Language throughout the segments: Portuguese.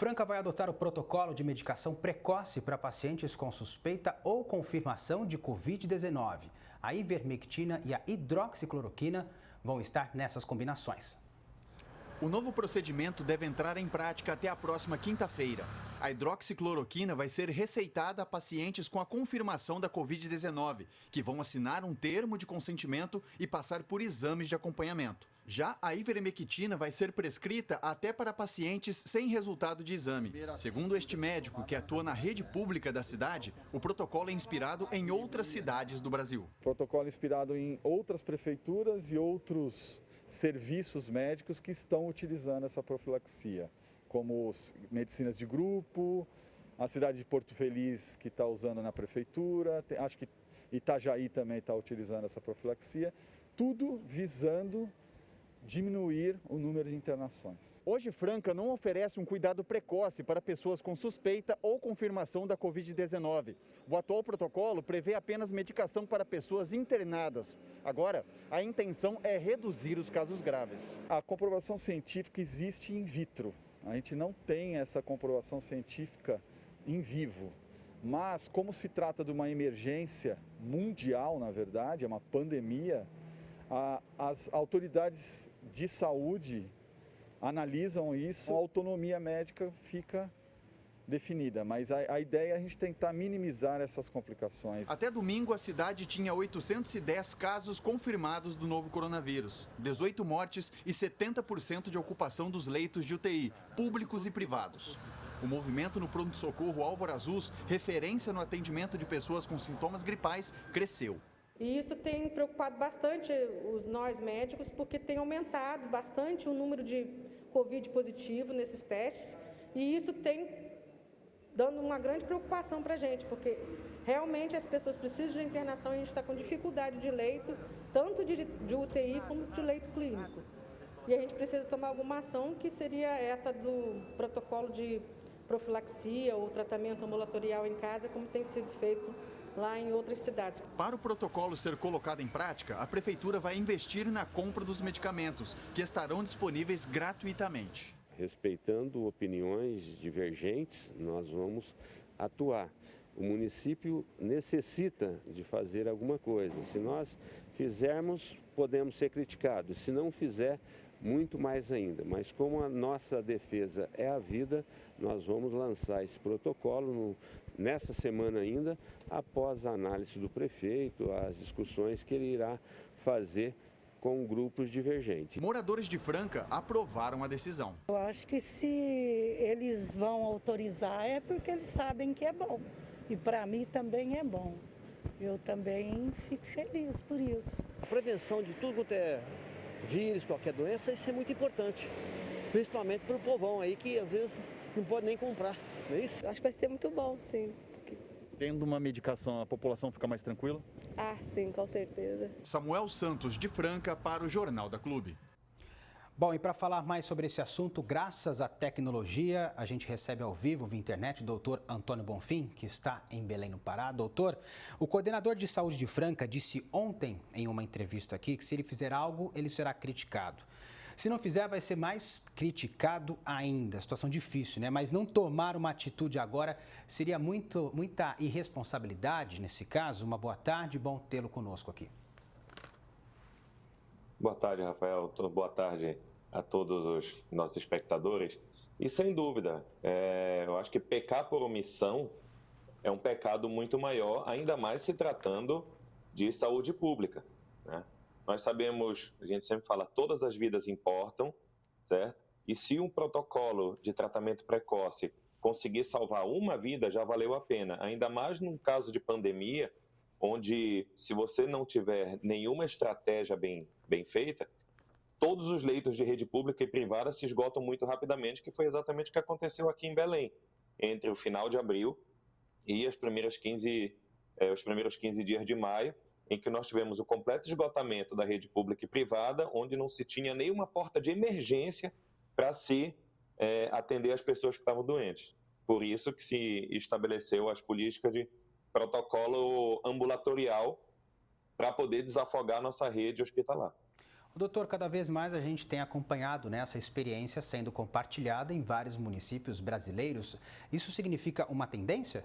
Franca vai adotar o protocolo de medicação precoce para pacientes com suspeita ou confirmação de Covid-19. A ivermectina e a hidroxicloroquina vão estar nessas combinações. O novo procedimento deve entrar em prática até a próxima quinta-feira. A hidroxicloroquina vai ser receitada a pacientes com a confirmação da Covid-19, que vão assinar um termo de consentimento e passar por exames de acompanhamento. Já a ivermectina vai ser prescrita até para pacientes sem resultado de exame. Segundo este médico, que atua na rede pública da cidade, o protocolo é inspirado em outras cidades do Brasil. Protocolo inspirado em outras prefeituras e outros serviços médicos que estão utilizando essa profilaxia, como medicinas de grupo, a cidade de Porto Feliz que está usando na prefeitura, acho que Itajaí também está utilizando essa profilaxia, tudo visando diminuir o número de internações. Hoje, Franca não oferece um cuidado precoce para pessoas com suspeita ou confirmação da Covid-19. O atual protocolo prevê apenas medicação para pessoas internadas. Agora, a intenção é reduzir os casos graves. A comprovação científica existe in vitro. A gente não tem essa comprovação científica em vivo. Mas, como se trata de uma emergência mundial, na verdade, é uma pandemia, as autoridades de saúde analisam isso, a autonomia médica fica definida, mas a ideia é a gente tentar minimizar essas complicações. Até domingo, a cidade tinha 810 casos confirmados do novo coronavírus, 18 mortes e 70% de ocupação dos leitos de UTI, públicos e privados. O movimento no pronto-socorro Álvaro Azus, referência no atendimento de pessoas com sintomas gripais, cresceu. E isso tem preocupado bastante nós médicos, porque tem aumentado bastante o número de Covid positivo nesses testes, e isso tem dando uma grande preocupação para a gente, porque realmente as pessoas precisam de internação e a gente está com dificuldade de leito, tanto de UTI como de leito clínico. E a gente precisa tomar alguma ação, que seria essa do protocolo de profilaxia ou tratamento ambulatorial em casa, como tem sido feito lá em outras cidades. Para o protocolo ser colocado em prática, a Prefeitura vai investir na compra dos medicamentos, que estarão disponíveis gratuitamente. Respeitando opiniões divergentes, nós vamos atuar. O município necessita de fazer alguma coisa. Se nós fizermos, podemos ser criticados. Se não fizer, muito mais ainda. Mas como a nossa defesa é a vida, nós vamos lançar esse protocolo nessa semana ainda, após a análise do prefeito, as discussões que ele irá fazer com grupos divergentes. Moradores de Franca aprovaram a decisão. Eu acho que se eles vão autorizar é porque eles sabem que é bom. E para mim também é bom. Eu também fico feliz por isso. A prevenção de tudo quanto é vírus, qualquer doença, isso é muito importante. Principalmente para o povão aí que às vezes não pode nem comprar, não é isso? Acho que vai ser muito bom, sim. Tendo uma medicação, a população fica mais tranquila? Ah, sim, com certeza. Samuel Santos, de Franca, para o Jornal da Clube. Bom, e para falar mais sobre esse assunto, graças à tecnologia, a gente recebe ao vivo via internet o doutor Antônio Bonfim, que está em Belém, no Pará. Doutor, o coordenador de saúde de Franca disse ontem, em uma entrevista aqui, que se ele fizer algo, ele será criticado. Se não fizer, vai ser mais criticado ainda. Situação difícil, né? Mas não tomar uma atitude agora seria muita irresponsabilidade nesse caso. Uma boa tarde, bom tê-lo conosco aqui. Boa tarde, Rafael. Boa tarde a todos os nossos espectadores. E sem dúvida, eu acho que pecar por omissão é um pecado muito maior, ainda mais se tratando de saúde pública, né? Nós sabemos, a gente sempre fala, todas as vidas importam, certo? E se um protocolo de tratamento precoce conseguir salvar uma vida, já valeu a pena. Ainda mais num caso de pandemia, onde se você não tiver nenhuma estratégia bem feita, todos os leitos de rede pública e privada se esgotam muito rapidamente, que foi exatamente o que aconteceu aqui em Belém, entre o final de abril e os primeiros 15 dias de maio, em que nós tivemos o completo esgotamento da rede pública e privada, onde não se tinha nenhuma porta de emergência para se atender as pessoas que estavam doentes. Por isso que se estabeleceu as políticas de protocolo ambulatorial para poder desafogar a nossa rede hospitalar. Doutor, cada vez mais a gente tem acompanhado, né, essa experiência sendo compartilhada em vários municípios brasileiros. Isso significa uma tendência?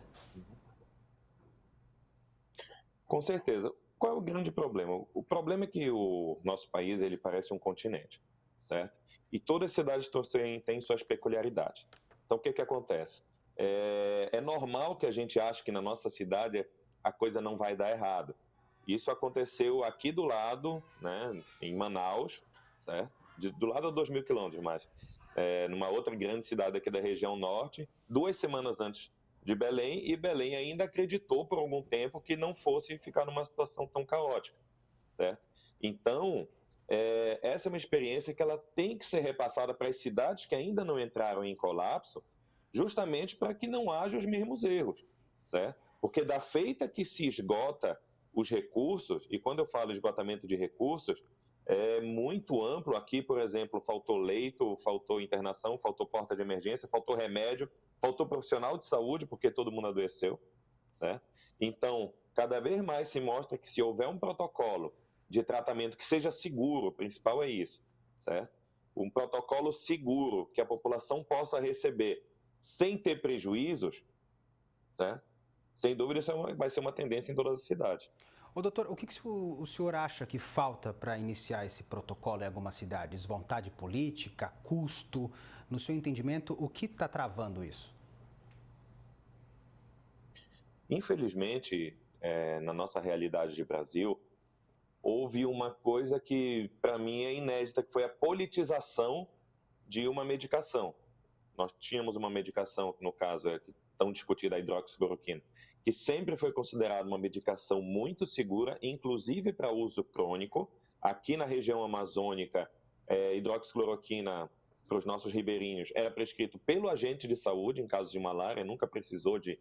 Com certeza. Qual é o grande problema? O problema é que o nosso país ele parece um continente, certo? E todas as cidades têm suas peculiaridades. Então, o que acontece? É normal que a gente ache que na nossa cidade a coisa não vai dar errado. Isso aconteceu aqui do lado, né, em Manaus, certo? Do lado a 2.000 quilômetros, mas numa outra grande cidade aqui da região norte, 2 semanas antes de Belém, e Belém ainda acreditou por algum tempo que não fosse ficar numa situação tão caótica, certo? Então, essa é uma experiência que ela tem que ser repassada para as cidades que ainda não entraram em colapso, justamente para que não haja os mesmos erros, certo? Porque da feita que se esgota os recursos, e quando eu falo esgotamento de recursos, é muito amplo. Aqui, por exemplo, faltou leito, faltou internação, faltou porta de emergência, faltou remédio, faltou profissional de saúde, porque todo mundo adoeceu, certo? Então, cada vez mais se mostra que se houver um protocolo de tratamento que seja seguro, o principal é isso, certo? Um protocolo seguro que a população possa receber sem ter prejuízos, certo? Sem dúvida, isso vai ser uma tendência em toda a cidade. Ô, doutor, o que o senhor acha que falta para iniciar esse protocolo em algumas cidades? Vontade política, custo? No seu entendimento, o que está travando isso? Infelizmente, na nossa realidade de Brasil, houve uma coisa que, para mim, é inédita, que foi a politização de uma medicação. Nós tínhamos uma medicação, que no caso é tão discutida, a hidroxicloroquina, que sempre foi considerada uma medicação muito segura, inclusive para uso crônico. Aqui na região amazônica, hidroxicloroquina para os nossos ribeirinhos era prescrito pelo agente de saúde em caso de malária, nunca precisou de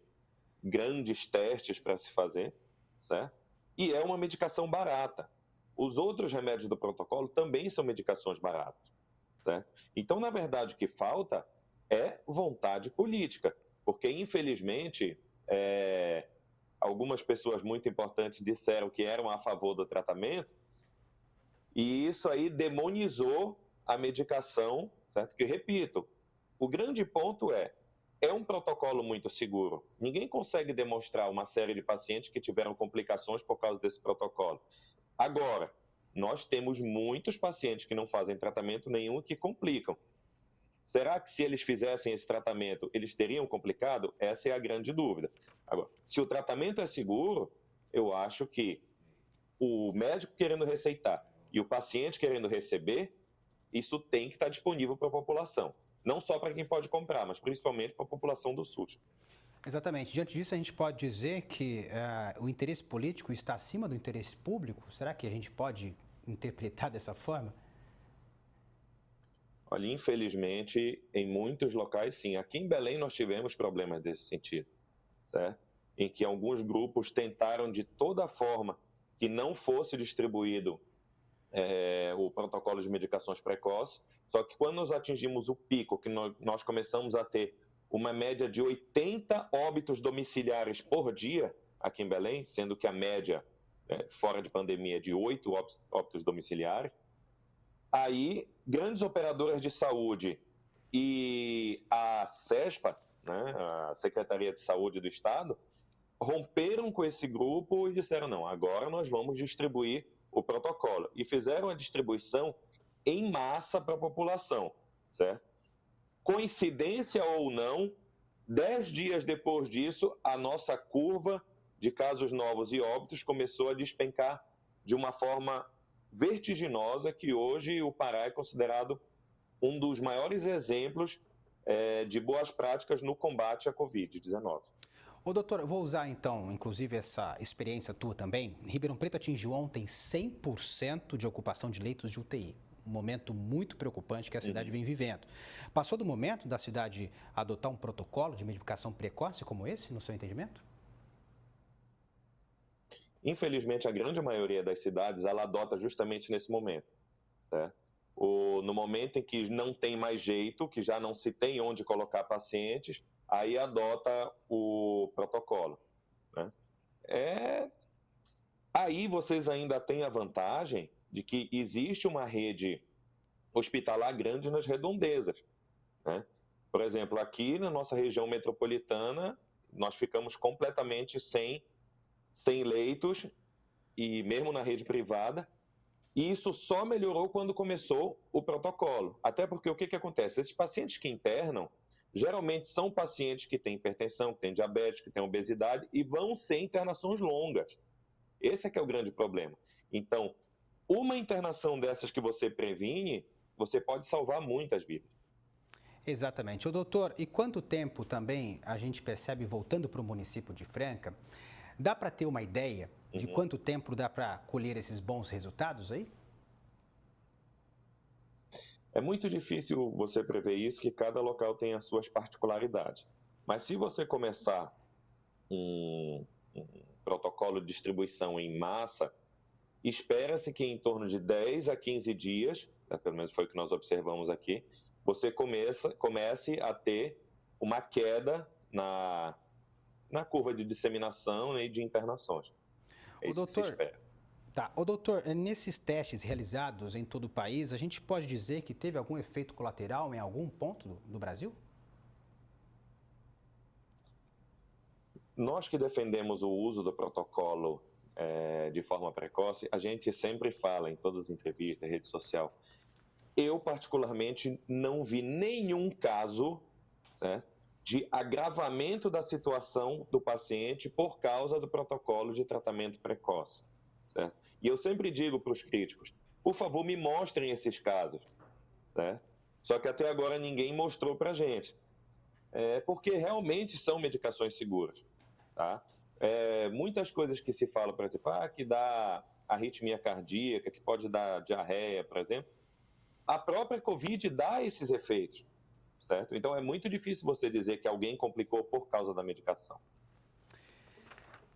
grandes testes para se fazer, certo? E é uma medicação barata. Os outros remédios do protocolo também são medicações baratas, certo? Então, na verdade, o que falta é vontade política, porque, infelizmente, algumas pessoas muito importantes disseram que eram a favor do tratamento, e isso aí demonizou a medicação, certo? Que, repito, o grande ponto é um protocolo muito seguro. Ninguém consegue demonstrar uma série de pacientes que tiveram complicações por causa desse protocolo. Agora, nós temos muitos pacientes que não fazem tratamento nenhum e que complicam. Será que se eles fizessem esse tratamento, eles teriam complicado? Essa é a grande dúvida. Agora, se o tratamento é seguro, eu acho que o médico querendo receitar e o paciente querendo receber, isso tem que estar disponível para a população. Não só para quem pode comprar, mas principalmente para a população do SUS. Exatamente. Diante disso, a gente pode dizer que o interesse político está acima do interesse público? Será que a gente pode interpretar dessa forma? Olha, infelizmente, em muitos locais, sim. Aqui em Belém nós tivemos problemas desse sentido, certo? Em que alguns grupos tentaram de toda forma que não fosse distribuído o protocolo de medicações precoces, só que quando nós atingimos o pico, que nós começamos a ter uma média de 80 óbitos domiciliares por dia aqui em Belém, sendo que a média, fora de pandemia, é de 8 óbitos domiciliares, aí grandes operadoras de saúde e a CESPA, né, a Secretaria de Saúde do Estado, romperam com esse grupo e disseram, não, agora nós vamos distribuir o protocolo. E fizeram a distribuição em massa para a população, certo? Coincidência ou não, 10 dias depois disso, a nossa curva de casos novos e óbitos começou a despencar de uma forma vertiginosa, que hoje o Pará é considerado um dos maiores exemplos de boas práticas no combate à Covid-19. Ô, doutor, eu vou usar então, inclusive, essa experiência tua também. Ribeirão Preto atingiu ontem 100% de ocupação de leitos de UTI. Um momento muito preocupante que a cidade vem vivendo. Passou do momento da cidade adotar um protocolo de medicação precoce como esse, no seu entendimento? Infelizmente, a grande maioria das cidades, ela adota justamente nesse momento, né? No momento em que não tem mais jeito, que já não se tem onde colocar pacientes, aí adota o protocolo, né? Aí vocês ainda têm a vantagem de que existe uma rede hospitalar grande nas redondezas, né? Por exemplo, aqui na nossa região metropolitana, nós ficamos completamente sem leitos, e mesmo na rede privada, e isso só melhorou quando começou o protocolo. Até porque o que acontece? Esses pacientes que internam, geralmente são pacientes que têm hipertensão, que têm diabetes, que têm obesidade, e vão ser internações longas. Esse é que é o grande problema. Então, uma internação dessas que você previne, você pode salvar muitas vidas. Exatamente. Ô, doutor, e quanto tempo também a gente percebe, voltando para o município de Franca, dá para ter uma ideia de quanto tempo dá para colher esses bons resultados aí? É muito difícil você prever isso, que cada local tem as suas particularidades. Mas se você começar um protocolo de distribuição em massa, espera-se que em torno de 10 a 15 dias, pelo menos foi o que nós observamos aqui, você comece a ter uma queda na curva de disseminação e de internações. É isso que se espera. Tá. Ô, doutor, nesses testes realizados em todo o país, a gente pode dizer que teve algum efeito colateral em algum ponto do Brasil? Nós que defendemos o uso do protocolo de forma precoce, a gente sempre fala em todas as entrevistas, rede social. Eu, particularmente, não vi nenhum caso, né, de agravamento da situação do paciente por causa do protocolo de tratamento precoce. Certo? E eu sempre digo para os críticos, por favor, me mostrem esses casos. Né? Só que até agora ninguém mostrou para a gente. Porque realmente são medicações seguras. Tá? Muitas coisas que se fala, por exemplo, que dá arritmia cardíaca, que pode dar diarreia, por exemplo, a própria Covid dá esses efeitos, certo? Então, é muito difícil você dizer que alguém complicou por causa da medicação.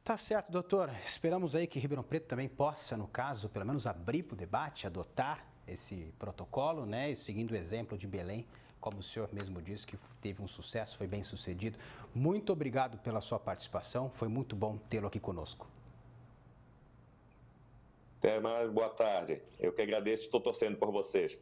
Tá certo, doutor. Esperamos aí que Ribeirão Preto também possa, no caso, pelo menos abrir para o debate, adotar esse protocolo, né? E seguindo o exemplo de Belém, como o senhor mesmo disse, que teve um sucesso, foi bem sucedido. Muito obrigado pela sua participação, foi muito bom tê-lo aqui conosco. Até mais, boa tarde. Eu que agradeço, estou torcendo por vocês.